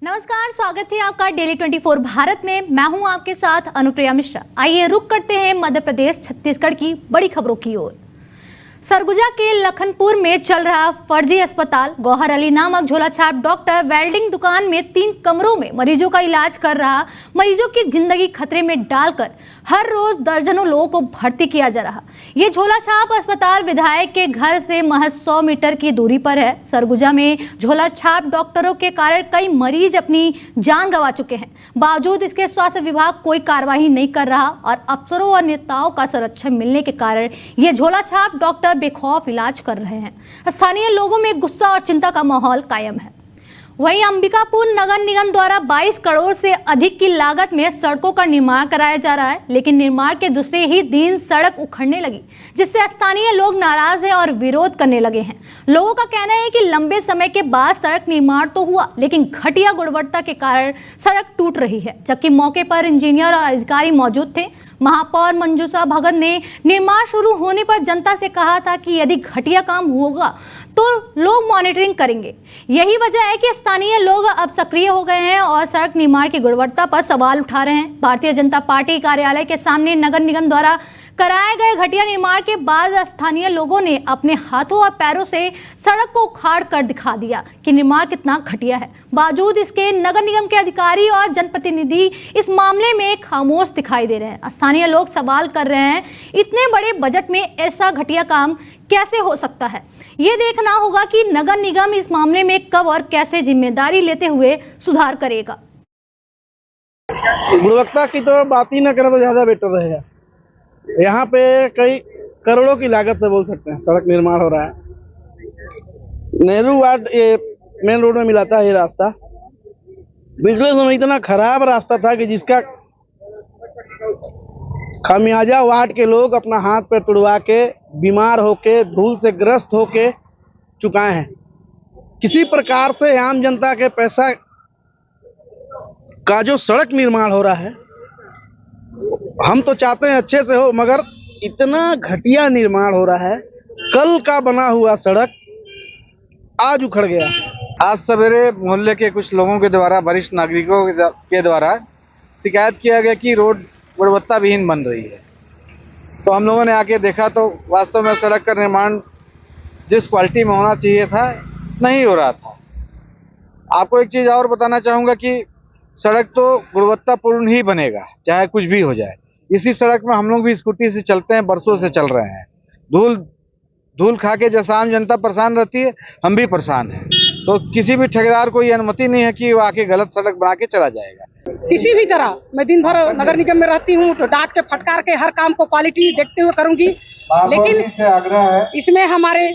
नमस्कार, स्वागत है आपका डेली 24 भारत में। मैं हूं आपके साथ अनुप्रिया मिश्रा। आइए रुक करते हैं मध्य प्रदेश छत्तीसगढ़ की बड़ी खबरों की ओर। सरगुजा के लखनपुर में चल रहा फर्जी अस्पताल गौहर अली नामक झोलाछाप डॉक्टर वेल्डिंग दुकान में 3 कमरों में मरीजों का इलाज कर रहा मरीजों की जिंदगी खतरे में डालकर हर रोज दर्जनों लोगों को भर्ती किया जा रहा। ये झोलाछाप अस्पताल विधायक के घर से महज 100 मीटर की दूरी पर है। सरगुजा में झोलाछाप डॉक्टरों के कारण कई मरीज अपनी जान गंवा चुके हैं। बावजूद इसके स्वास्थ्य विभाग कोई कार्रवाई नहीं कर रहा और अफसरों और नेताओं का संरक्षण मिलने के कारण ये झोलाछाप डॉक्टर बेखौफ इलाज कर रहे हैं। स्थानीय लोगों में गुस्सा और चिंता का माहौल कायम है। वहीं अंबिकापुर नगर निगम द्वारा 22 करोड़ से अधिक की लागत में सड़कों का निर्माण कराया जा रहा है, लेकिन निर्माण के दूसरे ही दिन सड़क उखड़ने लगी, जिससे स्थानीय लोग नाराज हैं और विरोध करने लगे हैं। लोगों का कहना है कि लंबे समय के बाद सड़क निर्माण तो हुआ, लेकिन घटिया गुणवत्ता के कारण सड़क टूट रही है। जबकि मौके पर इंजीनियर और अधिकारी मौजूद थे। महापौर मंजूषा भगत ने निर्माण शुरू होने पर जनता से कहा था कि यदि घटिया काम होगा तो लोग मॉनिटरिंग करेंगे। यही वजह है कि स्थानीय लोग अब सक्रिय हो गए हैं और सड़क निर्माण की गुणवत्ता पर सवाल उठा रहे हैं। भारतीय जनता पार्टी कार्यालय के सामने नगर निगम द्वारा कराए गए घटिया निर्माण के बाद स्थानीय लोगों ने अपने हाथों और पैरों से सड़क को उखाड़ कर दिखा दिया कि निर्माण कितना घटिया है। बावजूद इसके नगर निगम के अधिकारी और जनप्रतिनिधि इस मामले में खामोश दिखाई दे रहे हैं। स्थानीय लोग सवाल कर रहे हैं, इतने बड़े बजट में ऐसा घटिया काम कैसे हो सकता है। ये देखना होगा कि नगर निगम इस मामले में कब और कैसे जिम्मेदारी लेते हुए सुधार करेगा। गुणवत्ता की तो बात ही ना करें तो ज्यादा बेटर रहेगा। यहाँ पे कई करोड़ों की लागत से बोल सकते हैं सड़क निर्माण हो रहा है। नेहरू वार्ड ये मेन रोड में मिलाता है ये रास्ता। पिछले समय इतना खराब रास्ता था कि जिसका खामियाजा वार्ड के लोग अपना हाथ पैर तुड़वा के, बीमार होके, धूल से ग्रस्त होके चुकाए हैं। किसी प्रकार से आम जनता के पैसा का जो सड़क निर्माण हो रहा है, हम तो चाहते हैं अच्छे से हो, मगर इतना घटिया निर्माण हो रहा है। कल का बना हुआ सड़क आज उखड़ गया। आज सवेरे मोहल्ले के कुछ लोगों के द्वारा, वरिष्ठ नागरिकों के द्वारा शिकायत किया गया कि रोड गुणवत्ता विहीन बन रही है। तो हम लोगों ने आके देखा तो वास्तव में सड़क का निर्माण जिस क्वालिटी में होना चाहिए था नहीं हो रहा था। आपको एक चीज़ और बताना चाहूँगा कि सड़क तो गुणवत्तापूर्ण ही बनेगा, चाहे कुछ भी हो जाए। इसी सड़क में हम लोग भी स्कूटी से चलते हैं, बरसों से चल रहे हैं। धूल खा के जैसा आम जनता परेशान रहती है, हम भी परेशान हैं। तो किसी भी ठेकेदार को ये अनुमति नहीं है कि वो आके गलत सड़क बना के चला जाएगा। किसी भी तरह मैं दिन भर नगर निगम में रहती हूँ, तो डांट के फटकार के हर काम को क्वालिटी देखते हुए करूंगी। लेकिन इसमें हमारे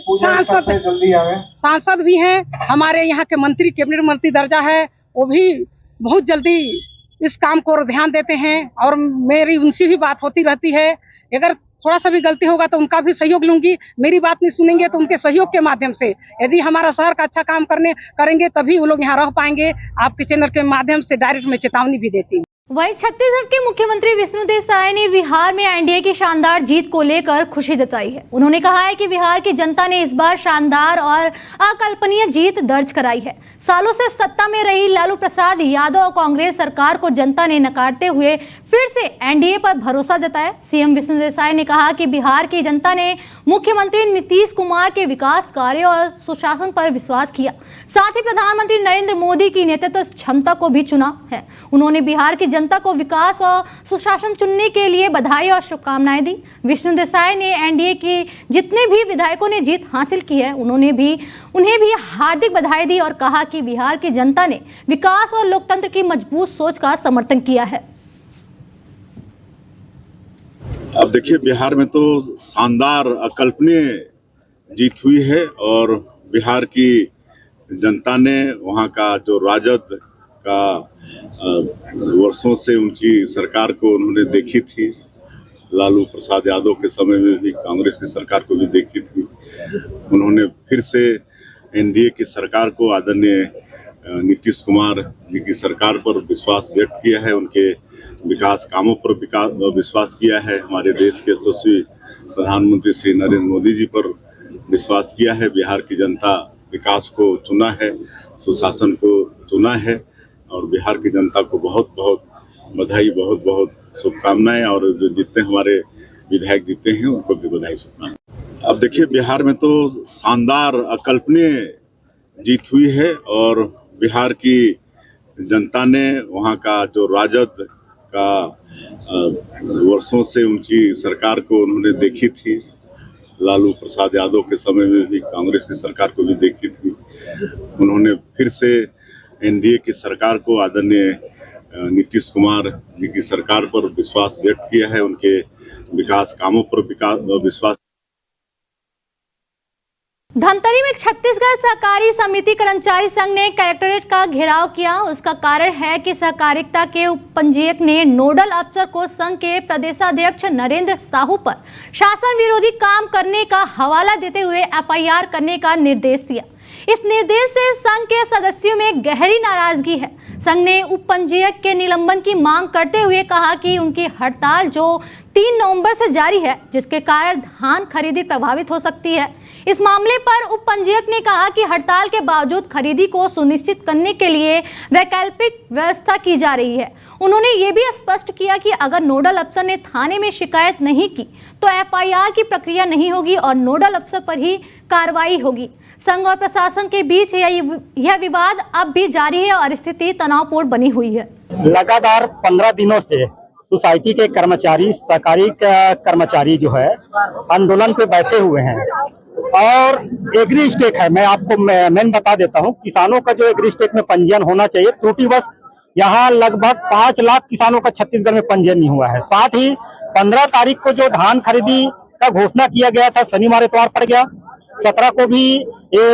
सांसद भी हैं, हमारे यहाँ के मंत्री, कैबिनेट मंत्री दर्जा है, वो भी बहुत जल्दी इस काम को ध्यान देते हैं और मेरी उनसे भी बात होती रहती है। अगर थोड़ा सा भी गलती होगा तो उनका भी सहयोग लूंगी। मेरी बात नहीं सुनेंगे तो उनके सहयोग के माध्यम से, यदि हमारा शहर का अच्छा काम करेंगे तभी वो लोग यहाँ रह पाएंगे। आपके चैनल के माध्यम से डायरेक्ट में चेतावनी भी देती हूँ। वहीं छत्तीसगढ़ के मुख्यमंत्री विष्णुदेव साय ने बिहार में एनडीए की शानदार जीत को लेकर खुशी जताई है। उन्होंने कहा है कि बिहार की जनता ने इस बार शानदार और अकल्पनीय जीत दर्ज कराई है। सालों से सत्ता में रही लालू प्रसाद यादव और कांग्रेस सरकार को जनता ने नकारते हुए फिर से एनडीए पर भरोसा जताया। सीएम विष्णुदेव साय ने कहा कि बिहार की जनता ने मुख्यमंत्री नीतीश कुमार के विकास कार्य और सुशासन पर विश्वास किया। साथ ही प्रधानमंत्री नरेंद्र मोदी की नेतृत्व क्षमता को भी चुना है। उन्होंने बिहार की जनता को विकास और सुशासन चुनने के लिए बधाई और शुभकामनाएं दी। विष्णुदेव साय ने एनडीए के जितने भी विधायकों ने जीत हासिल की है उन्हें भी हार्दिक बधाई दी और कहा कि बिहार की जनता ने विकास और लोकतंत्र की मजबूत सोच का समर्थन किया है। अब देखिए, बिहार में तो शानदार अकल्पनीय जीत हुई है और बिहार की जनता ने वहाँ का जो राजद का वर्षों से उनकी सरकार को उन्होंने देखी थी, लालू प्रसाद यादव के समय में भी कांग्रेस की सरकार को भी देखी थी। उन्होंने फिर से एनडीए की सरकार को, आदरणीय नीतीश कुमार जी की सरकार पर विश्वास व्यक्त किया है। उनके विकास कामों पर विश्वास किया है। हमारे देश के यशस्वी प्रधानमंत्री श्री नरेंद्र मोदी जी पर विश्वास किया है। बिहार की जनता विकास को चुना है, सुशासन को चुना है और बिहार की जनता को बहुत बहुत बधाई, बहुत बहुत शुभकामनाएं, और जो जितने हमारे विधायक जीते हैं उनको भी बधाई शुभकामनाएं। अब देखिए, बिहार में तो शानदार अकल्पनीय जीत हुई है और बिहार की जनता ने वहाँ का जो राजद का वर्षों से उनकी सरकार को उन्होंने देखी थी, लालू प्रसाद यादव के समय में भी कांग्रेस की सरकार को भी देखी थी, उन्होंने फिर से एनडीए की सरकार को, आदरणीय नीतीश कुमार जी की सरकार पर विश्वास व्यक्त किया है, उनके विकास कामों पर विश्वास। धमतरी में छत्तीसगढ़ सहकारी समिति कर्मचारी संघ ने कलेक्ट्रेट का घेराव किया। उसका कारण है कि सहकारिता के उपपंजीयक ने नोडल अफसर को संघ के प्रदेशाध्यक्ष नरेंद्र साहू पर शासन विरोधी काम करने का हवाला देते हुए एफआईआर करने का निर्देश दिया। इस निर्देश से संघ के सदस्यों में गहरी नाराजगी है। संघ ने उपपंजीयक के निलंबन की मांग करते हुए कहा कि उनकी हड़ताल जो 3 नवंबर से जारी है, जिसके कारण धान खरीदी प्रभावित हो सकती है। इस मामले पर उपपंजीयक ने कहा कि हड़ताल के बावजूद खरीदी को सुनिश्चित करने के लिए वैकल्पिक व्यवस्था की जा रही है। उन्होंने ये भी स्पष्ट किया कि अगर नोडल अफसर ने थाने में शिकायत नहीं की तो एफआईआर की प्रक्रिया नहीं होगी और नोडल अफसर पर ही कार्रवाई होगी। संघ और प्रशासन के बीच यह विवाद अब भी जारी है और स्थिति तनावपूर्ण बनी हुई है। लगातार 15 दिनों से सोसाइटी के कर्मचारी, सहकारी कर्मचारी जो है आंदोलन पे बैठे हुए हैं और एग्री स्टेट है। मैं आपको मेन बता देता हूं, किसानों का जो एग्री स्टेट में पंजीयन होना चाहिए, त्रुटिवश यहाँ लगभग 5 लाख किसानों का छत्तीसगढ़ में पंजीयन नहीं हुआ है। साथ ही 15 तारीख को जो धान खरीदी का घोषणा किया गया था, शनिवार इतवार पड़ गया। 17 को भी ये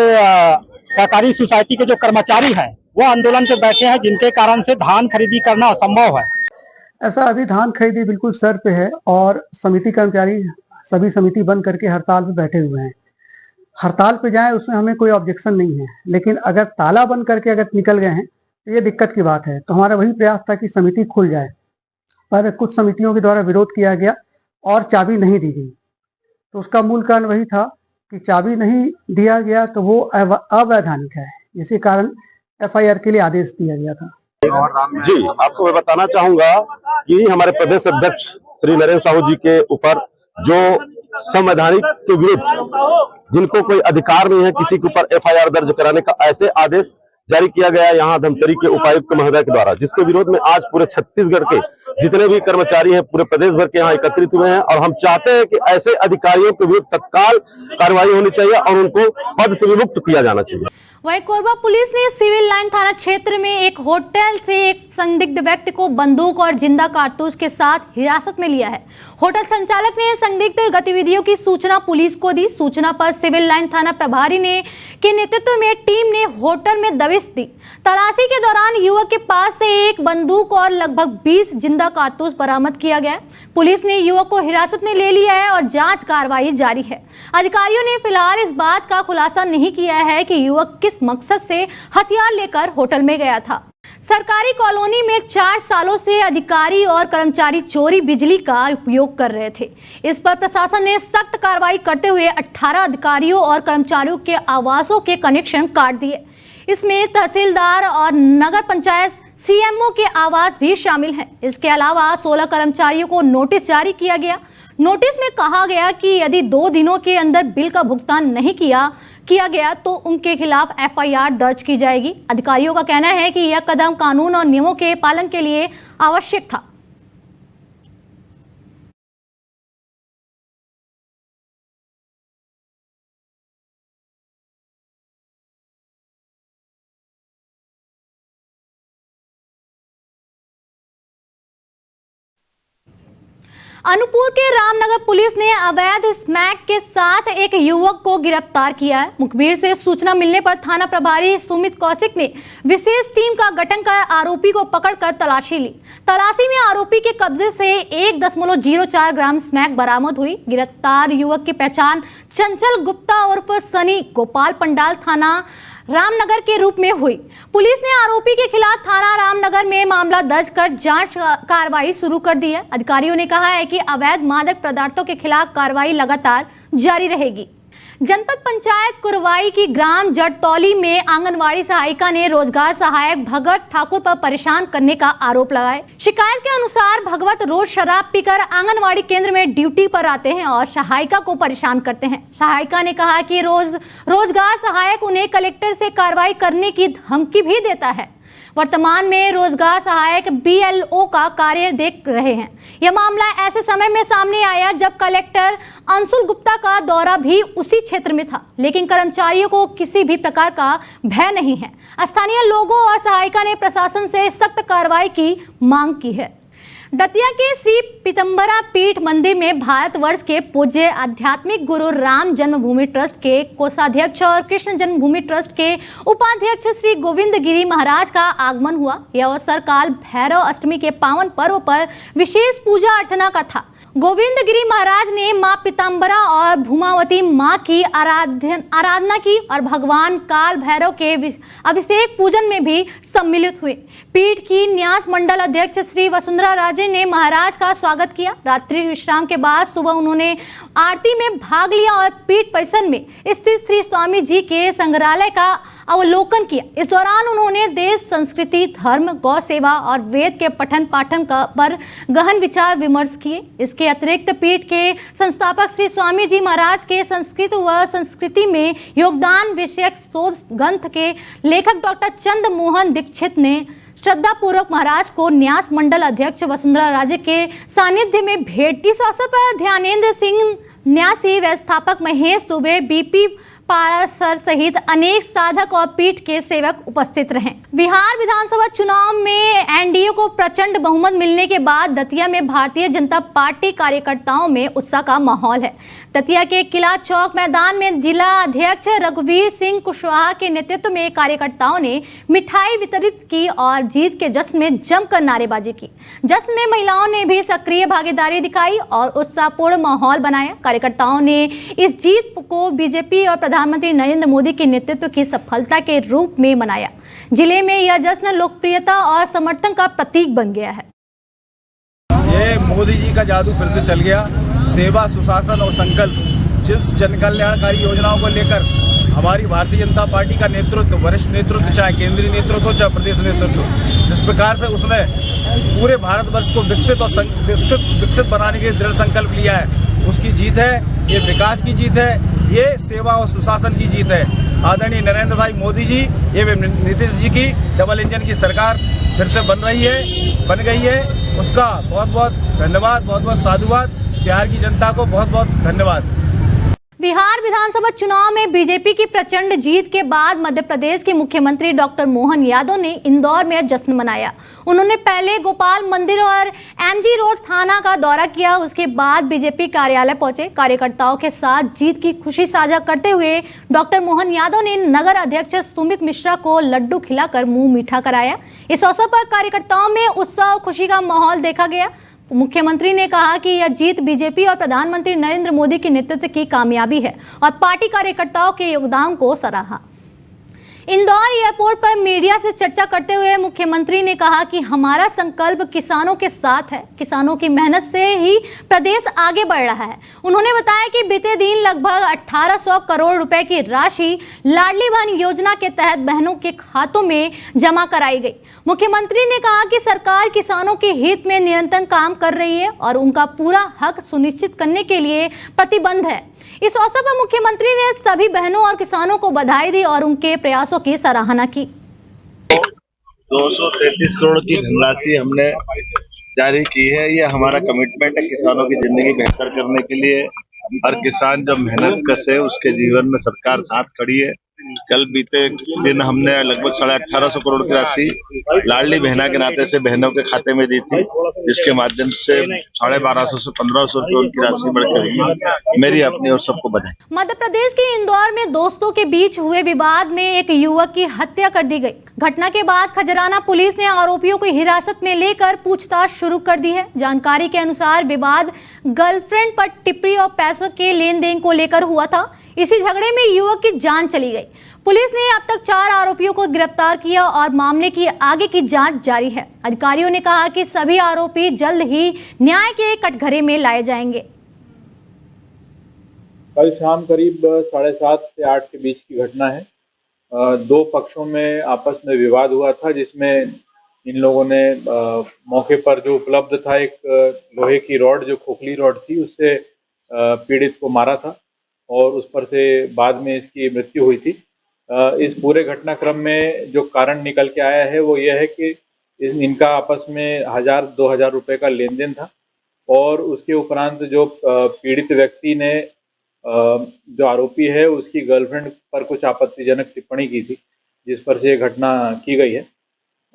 सहकारी सोसाइटी के जो कर्मचारी हैं वो आंदोलन पे बैठे हैं, जिनके कारण से धान खरीदी करना असंभव है। ऐसा अभी धान खरीदी बिल्कुल सर पे है और समिति कर्मचारी सभी समिति बंद करके हड़ताल पे बैठे हुए हैं। हड़ताल पे जाएं उसमें हमें कोई ऑब्जेक्शन नहीं है, लेकिन अगर ताला बंद करके अगर निकल गए हैं तो ये दिक्कत की बात है। तो हमारा वही प्रयास था कि समिति खुल जाए, पर कुछ समितियों के द्वारा विरोध किया गया और चाबी नहीं दी गई। तो उसका मूल कारण वही था कि चाबी नहीं दिया गया तो वो अवैधानिक है, इसी कारण एफआईआर के लिए आदेश दिया गया था। जी, आपको मैं बताना चाहूंगा कि हमारे प्रदेश अध्यक्ष श्री नरेंद्र साहू जी के ऊपर जो संवैधानिक के विरुद्ध जिनको कोई अधिकार नहीं है किसी के ऊपर एफआईआर दर्ज कराने का, ऐसे आदेश जारी किया गया यहाँ धमतरी के उपायुक्त महोदय के द्वारा, जिसके विरोध में आज पूरे छत्तीसगढ़ के जितने भी कर्मचारी हैं पूरे प्रदेश भर के यहाँ एकत्रित हुए हैं। और हम चाहते हैं कि ऐसे अधिकारियों के विरुद्ध तत्काल कार्रवाई होनी चाहिए और उनको पद से विमुक्त किया जाना चाहिए। वहीं कोरबा पुलिस ने सिविल लाइन थाना क्षेत्र में एक होटल से एक संदिग्ध व्यक्ति को बंदूक और जिंदा कारतूस के साथ हिरासत में लिया है। होटल संचालक ने संदिग्ध गतिविधियों की सूचना पुलिस को दी। सूचना पर सिविल लाइन थाना प्रभारी के नेतृत्व में टीम ने होटल में दबिश दी। तलाशी के दौरान युवक के पास से एक बंदूक और लगभग 20 जिंदा कारतूस बरामद किया गया। पुलिस ने युवक को हिरासत में ले लिया है और जांच कार्रवाई जारी है। अधिकारियों ने फिलहाल इस बात का खुलासा नहीं किया है कि युवक किस मकसद से हथियार लेकर होटल में गया था। सरकारी कॉलोनी में 4 सालों से अधिकारी और कर्मचारी चोरी बिजली का उपयोग कर रहे थे। इस पर प्रशासन ने सख्त कार्रवाई करते हुए 18 अधिकारियों और कर्मचारियों के आवासों के कनेक्शन काट दिए। इसमें तहसीलदार और नगर पंचायत सीएमओ के आवास भी शामिल हैं। इसके अलावा 16 कर्मचारियों को नोटिस जारी किया गया। नोटिस में कहा गया कि यदि 2 दिनों के अंदर बिल का भुगतान नहीं किया गया तो उनके खिलाफ एफआईआर दर्ज की जाएगी। अधिकारियों का कहना है कि यह कदम कानून और नियमों के पालन के लिए आवश्यक था। अनूपपुर के रामनगर पुलिस ने अवैध स्मैक के साथ एक युवक को गिरफ्तार किया है। मुखबिर से सूचना मिलने पर थाना प्रभारी सुमित कौशिक ने विशेष टीम का गठन कर आरोपी को पकड़कर तलाशी ली। तलाशी में आरोपी के कब्जे से 1.04 ग्राम स्मैक बरामद हुई। गिरफ्तार युवक की पहचान चंचल गुप्ता उर्फ सनी गोपाल पंडाल थाना रामनगर के रूप में हुई। पुलिस ने आरोपी के खिलाफ थाना रामनगर में मामला दर्ज कर जांच कार्रवाई शुरू कर दी है। अधिकारियों ने कहा है कि अवैध मादक पदार्थों के खिलाफ कार्रवाई लगातार जारी रहेगी। जनपद पंचायत कुरवाई की ग्राम जड़तौली में आंगनवाड़ी सहायिका ने रोजगार सहायक भगत ठाकुर पर परेशान करने का आरोप लगाया। शिकायत के अनुसार भगवत रोज शराब पीकर आंगनवाड़ी केंद्र में ड्यूटी पर आते हैं और सहायिका को परेशान करते हैं। सहायिका ने कहा कि रोजगार सहायक उन्हें कलेक्टर से कार्रवाई करने की धमकी भी देता है। वर्तमान में रोजगार सहायक BLO का कार्य देख रहे हैं। यह मामला ऐसे समय में सामने आया जब कलेक्टर अंशुल गुप्ता का दौरा भी उसी क्षेत्र में था, लेकिन कर्मचारियों को किसी भी प्रकार का भय नहीं है। स्थानीय लोगों और सहायिका ने प्रशासन से सख्त कार्रवाई की मांग की है। दतिया के श्री पीतम्बरा पीठ मंदिर में भारतवर्ष के पूज्य आध्यात्मिक गुरु राम जन्मभूमि ट्रस्ट के कोषाध्यक्ष और कृष्ण जन्मभूमि ट्रस्ट के उपाध्यक्ष श्री गोविंद गिरी महाराज का आगमन हुआ। यह अवसर काल भैरव अष्टमी के पावन पर्व पर विशेष पूजा अर्चना का था। गोविंद गिरी महाराज ने मां पीताम्बरा और भूमावती मां की आराधना की और भगवान काल भैरव के अभिषेक पूजन में भी सम्मिलित हुए। पीठ की न्यास मंडल अध्यक्ष श्री वसुंधरा राजे ने महाराज का स्वागत किया। रात्रि विश्राम के बाद सुबह उन्होंने आरती में भाग लिया और पीठ परिसर में स्थित श्री स्वामी जी के संग्रहालय का अवलोकन किया। इस दौरान उन्होंने देश, संस्कृति, धर्म, गौ सेवा और वेद के पठन पाठन पर गहन विचार विमर्श किए। इसके अतिरिक्त पीठ के संस्थापक श्री स्वामी जी महाराज के संस्कृत व संस्कृति में योगदान विषयक शोध ग्रंथ के लेखक डॉक्टर चंद्र मोहन दीक्षित ने श्रद्धा पूर्वक महाराज को न्यास मंडल अध्यक्ष वसुंधरा राजे के सानिध्य में भेंट। इस अवसर पर ध्यानेंद्र सिंह न्यासी, व्यवस्थापक महेश दुबे, BP पारासर सहित अनेक साधक और पीठ के सेवक उपस्थित रहे। बिहार विधानसभा चुनाव में NDA को प्रचंड बहुमत मिलने के बाद दतिया में भारतीय जनता पार्टी कार्यकर्ताओं में उत्साह का माहौल है। दतिया के किला चौक मैदान में जिला अध्यक्ष रघुवीर सिंह कुशवाहा के नेतृत्व में कार्यकर्ताओं ने मिठाई वितरित की और जीत के जश्न में जमकर नारेबाजी की। जश्न में महिलाओं ने भी सक्रिय भागीदारी दिखाई और उत्साहपूर्ण माहौल बनाया। कार्यकर्ताओं ने इस जीत को बीजेपी और प्रधानमंत्री नरेंद्र मोदी के नेतृत्व की सफलता के रूप में मनाया। जिले में यह जश्न लोकप्रियता और समर्थन का प्रतीक बन गया है। ये मोदी जी का जादू फिर से चल गया। सेवा, सुशासन और संकल्प, जिस जन कल्याणकारी योजनाओं को लेकर हमारी भारतीय जनता पार्टी का नेतृत्व, वरिष्ठ नेतृत्व, चाहे केंद्रीय नेतृत्व चाहे प्रदेश नेतृत्व, जिस प्रकार से उसने पूरे भारतवर्ष को विकसित बनाने के दृढ़ संकल्प लिया है, उसकी जीत है। ये विकास की जीत है, ये सेवा और सुशासन की जीत है। आदरणीय नरेंद्र भाई मोदी जी, ये नीतीश जी की डबल इंजन की सरकार फिर से बन गई है। उसका बहुत बहुत धन्यवाद, बहुत बहुत साधुवाद। बिहार की जनता को बहुत बहुत धन्यवाद। बिहार विधानसभा चुनाव में बीजेपी की प्रचंड जीत के बाद मध्य प्रदेश के मुख्यमंत्री डॉक्टर मोहन यादव ने इंदौर में जश्न मनाया। उन्होंने पहले गोपाल मंदिर और MG रोड थाना का दौरा किया। उसके बाद बीजेपी कार्यालय पहुंचे। कार्यकर्ताओं के साथ जीत की खुशी साझा करते हुए डॉक्टर मोहन यादव ने नगर अध्यक्ष सुमित मिश्रा को लड्डू खिलाकर मुंह मीठा कराया। इस अवसर पर कार्यकर्ताओं में उत्साह और खुशी का माहौल देखा गया। मुख्यमंत्री ने कहा कि यह जीत बीजेपी और प्रधानमंत्री नरेंद्र मोदी के नेतृत्व की कामयाबी है और पार्टी कार्यकर्ताओं के योगदान को सराहा। इंदौर एयरपोर्ट पर मीडिया से चर्चा करते हुए मुख्यमंत्री ने कहा कि हमारा संकल्प किसानों के साथ है। किसानों की मेहनत से ही प्रदेश आगे बढ़ रहा है। उन्होंने बताया कि बीते दिन लगभग 1800 करोड़ रुपए की राशि लाडली बहन योजना के तहत बहनों के खातों में जमा कराई गई। मुख्यमंत्री ने कहा कि सरकार किसानों के हित में निरंतर काम कर रही है और उनका पूरा हक सुनिश्चित करने के लिए प्रतिबद्ध है। इस अवसर पर मुख्यमंत्री ने सभी बहनों और किसानों को बधाई दी और उनके प्रयासों की सराहना की। 233 करोड़ की धनराशि हमने जारी की है। ये हमारा कमिटमेंट है किसानों की जिंदगी बेहतर करने के लिए। हर किसान जब मेहनत कसे उसके जीवन में सरकार साथ खड़ी है। कल बीते दिन हमने लगभग 1850 करोड़ की राशि लाडली बहना के नाते से बहनों के खाते में दी थी, जिसके माध्यम से 1250 से 1500 रुपये उनकी राशि बढ़कर मेरी अपनी और सबको बधाई। मध्य प्रदेश के इंदौर में दोस्तों के बीच हुए विवाद में एक युवक की हत्या कर दी गई। घटना के बाद खजराना पुलिस ने आरोपियों को हिरासत में लेकर पूछताछ शुरू कर दी है। जानकारी के अनुसार विवाद गर्लफ्रेंड पर टिप्पणी और पैसों के लेन देन को लेकर हुआ था। इसी झगड़े में युवक की जान चली गई। पुलिस ने अब तक 4 आरोपियों को गिरफ्तार किया और मामले की आगे की जांच जारी है। अधिकारियों ने कहा कि सभी आरोपी जल्द ही न्याय के कटघरे में लाए जाएंगे। कल शाम करीब 7:30 से 8 के बीच की घटना है। दो पक्षों में आपस में विवाद हुआ था, जिसमें इन लोगों ने मौके पर जो उपलब्ध था एक लोहे की रॉड, जो खोखली रॉड थी, उससे पीड़ित को मारा था और उस पर से बाद में इसकी मृत्यु हुई थी। इस पूरे घटनाक्रम में जो कारण निकल के आया है वो यह है कि इनका आपस में 1000-2000 रुपए का लेन देन था और उसके उपरांत जो पीड़ित व्यक्ति ने जो आरोपी है उसकी गर्लफ्रेंड पर कुछ आपत्तिजनक टिप्पणी की थी, जिस पर से घटना की गई है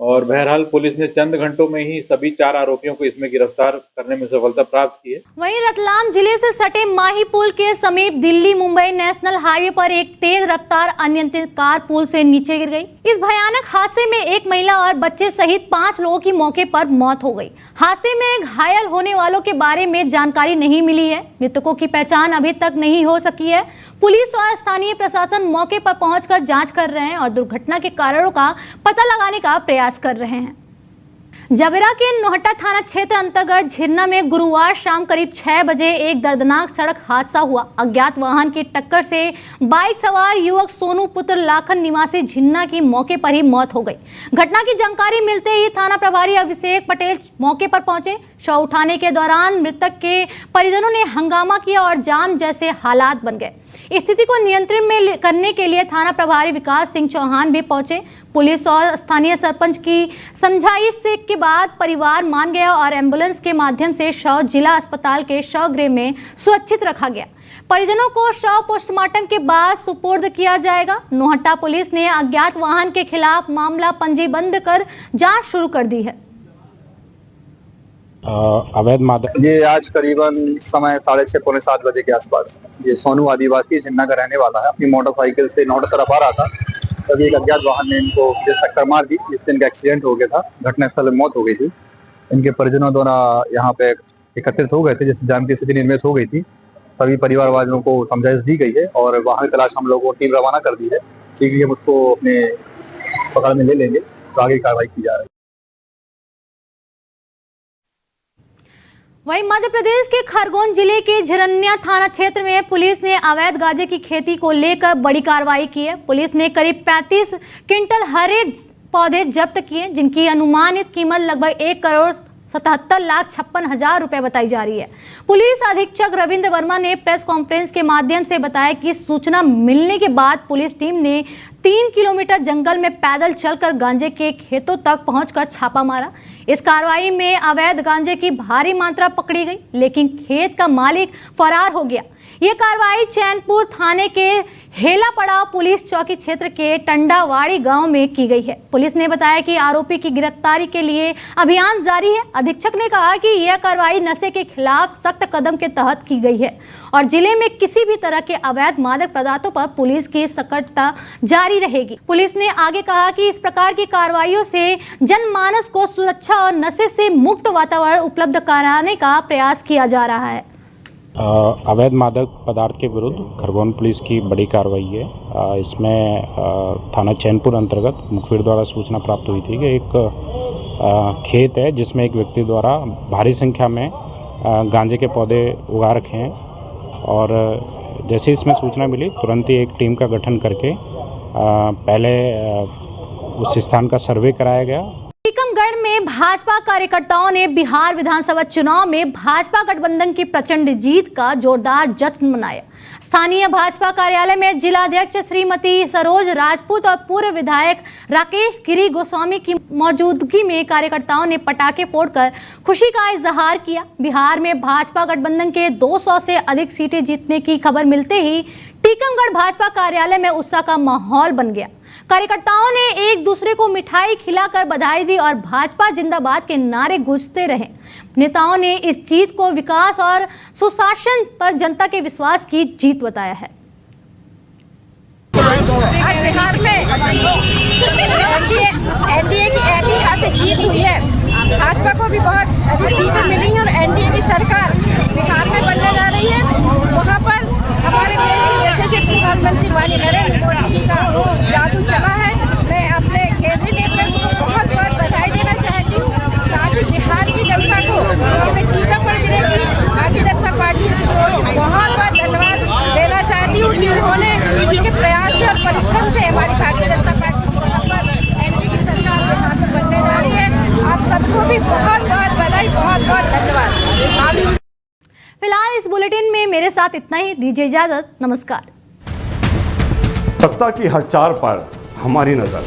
और बहरहाल पुलिस ने चंद घंटों में ही सभी 4 आरोपियों को इसमें गिरफ्तार करने में सफलता प्राप्त की है। वहीं रतलाम जिले से सटे माही पुल के समीप दिल्ली मुंबई नेशनल हाईवे पर एक तेज रफ्तार अनियंत्रित कार पुल से नीचे गिर गई। इस भयानक हादसे में एक महिला और बच्चे सहित 5 लोगों की मौके पर मौत हो गई। हादसे में घायल होने वालों के बारे में जानकारी नहीं मिली है। मृतकों की पहचान अभी तक नहीं हो सकी है। पुलिस और स्थानीय प्रशासन मौके पर पहुंचकर जांच कर रहे हैं और दुर्घटना के कारणों का पता लगाने का प्रयास कर रहे हैं। जबेरा के नोहटा थाना क्षेत्र अंतर्गत झिरना में गुरुवार शाम करीब 6 बजे एक दर्दनाक सड़क हादसा हुआ। अज्ञात वाहन की टक्कर से बाइक सवार युवक सोनू पुत्र लाखन निवासी झिरना की मौके पर ही मौत हो गई। घटना की जानकारी मिलते ही थाना प्रभारी अभिषेक पटेल मौके पर पहुंचे। शव उठाने के दौरान मृतक के परिजनों ने हंगामा किया और जाम जैसे हालात बन गए। स्थिति को नियंत्रण में करने के लिए थाना प्रभारी विकास सिंह चौहान भी पहुंचे। पुलिस और स्थानीय सरपंच की समझाइश के बाद परिवार मान गया और एम्बुलेंस के माध्यम से शव जिला अस्पताल के शव गृह में सुरक्षित रखा गया। परिजनों को शव पोस्टमार्टम के बाद सुपुर्द किया जाएगा। नोहटा पुलिस ने अज्ञात वाहन के खिलाफ मामला पंजीबद्ध कर जांच शुरू कर दी है। अवैध मादक ये आज करीबन समय 6:30 पौने 7 बजे के आसपास ये सोनू आदिवासी झिन्ना का रहने वाला है, अपनी मोटरसाइकिल से नोहटा तरफ आ रहा था, तभी एक अज्ञात वाहन ने इनको टक्कर मार दी, जिससे इनका एक्सीडेंट हो गया था। घटनास्थल में मौत हो गई थी। इनके परिजनों द्वारा यहाँ पे एकत्रित हो गए थे, जिससे जाम की स्थिति निर्मित हो गई थी। सभी परिवार वालों को समझाइश दी गई है और वाहन की तलाश हम लोगों को टीम रवाना कर दी है। शीघ्र ही हम उसको अपने पकड़ में ले लेंगे तो आगे कार्रवाई की जा रही है। वहीं मध्य प्रदेश के खरगोन जिले के झिरनिया थाना क्षेत्र में पुलिस ने अवैध गांजे की खेती को लेकर बड़ी कार्रवाई की है। पुलिस ने करीब 35 क्विंटल हरे पौधे जब्त किए, जिनकी अनुमानित कीमत लगभग 1,77,56,000 रुपए बताई जा रही है। पुलिस अधीक्षक रविंद्र वर्मा ने प्रेस कॉन्फ्रेंस के माध्यम से बताया कि सूचना मिलने के बाद पुलिस टीम ने 3 किलोमीटर जंगल में पैदल चलकर गांजे के खेतों तक पहुंचकर छापा मारा। इस कार्रवाई में अवैध गांजे की भारी मात्रा पकड़ी गई, लेकिन खेत का मालिक फरार हो गया। यह कार्रवाई चैनपुर थाने के हेलापड़ा पुलिस चौकी क्षेत्र के टंडावाड़ी गांव में की गई है। पुलिस ने बताया कि आरोपी की गिरफ्तारी के लिए अभियान जारी है। अधीक्षक ने कहा कि यह कार्रवाई नशे के खिलाफ सख्त कदम के तहत की गई है और जिले में किसी भी तरह के अवैध मादक पदार्थों पर पुलिस की सतर्कता जारी रहेगी। पुलिस ने आगे कहा कि इस प्रकार की कार्रवाइयों से जनमानस को सुरक्षा और नशे से मुक्त वातावरण उपलब्ध कराने का प्रयास किया जा रहा है। अवैध मादक पदार्थ के विरुद्ध खरगोन पुलिस की बड़ी कार्रवाई है। इसमें थाना चैनपुर अंतर्गत मुखबिर द्वारा सूचना प्राप्त हुई थी कि एक खेत है जिसमें एक व्यक्ति द्वारा भारी संख्या में गांजे के पौधे उगा रखे हैं और जैसे इसमें सूचना मिली तुरंत ही एक टीम का गठन करके पहले उस स्थान का सर्वे कराया गया। टीकमगढ़ में भाजपा कार्यकर्ताओं ने बिहार विधानसभा चुनाव में भाजपा गठबंधन की प्रचंड जीत का जोरदार जश्न मनाया। स्थानीय भाजपा कार्यालय में जिलाध्यक्ष श्रीमती सरोज राजपूत और पूर्व विधायक राकेश गिरी गोस्वामी की मौजूदगी में कार्यकर्ताओं ने पटाखे फोड़कर खुशी का इजहार किया। बिहार में भाजपा गठबंधन के 200 से अधिक सीटें जीतने की खबर मिलते ही टीकमगढ़ भाजपा कार्यालय में उत्साह का माहौल बन गया। कार्यकर्ताओं ने एक दूसरे को मिठाई खिलाकर बधाई दी और भाजपा जिंदाबाद के नारे गूंजते रहे। नेताओं ने इस जीत को विकास और सुशासन पर जनता के विश्वास की जीत बताया है। आज बिहार में एनडीए की ऐतिहासिक जीत हुई है। भाजपा को भी बहुत अधिक सीटें मिली हैं और एनडीए की सरकार बिहार में बनने जा रही है। वहाँ पर हमारे देश के यशस्वी प्रधानमंत्री माननीय नरेंद्र मोदी जी का जादू चला है। मैं अपने केंद्रीय नेतृत्व को बहुत बहुत बधाई देना चाहती हूँ। साथ ही बिहार की जनता को अपने टीकमगढ़ जिले की भारतीय जनता पार्टी की ओर से बहुत बहुत धन्यवाद देना बुलेटिन में मेरे साथ इतना ही। दीजिए इजाजत, नमस्कार। सत्ता की हर चाल पर हमारी नजर,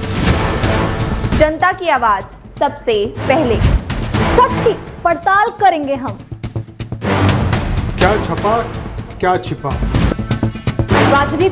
जनता की आवाज सबसे पहले, सच की पड़ताल करेंगे हम। क्या छपा क्या छिपा, राजनीति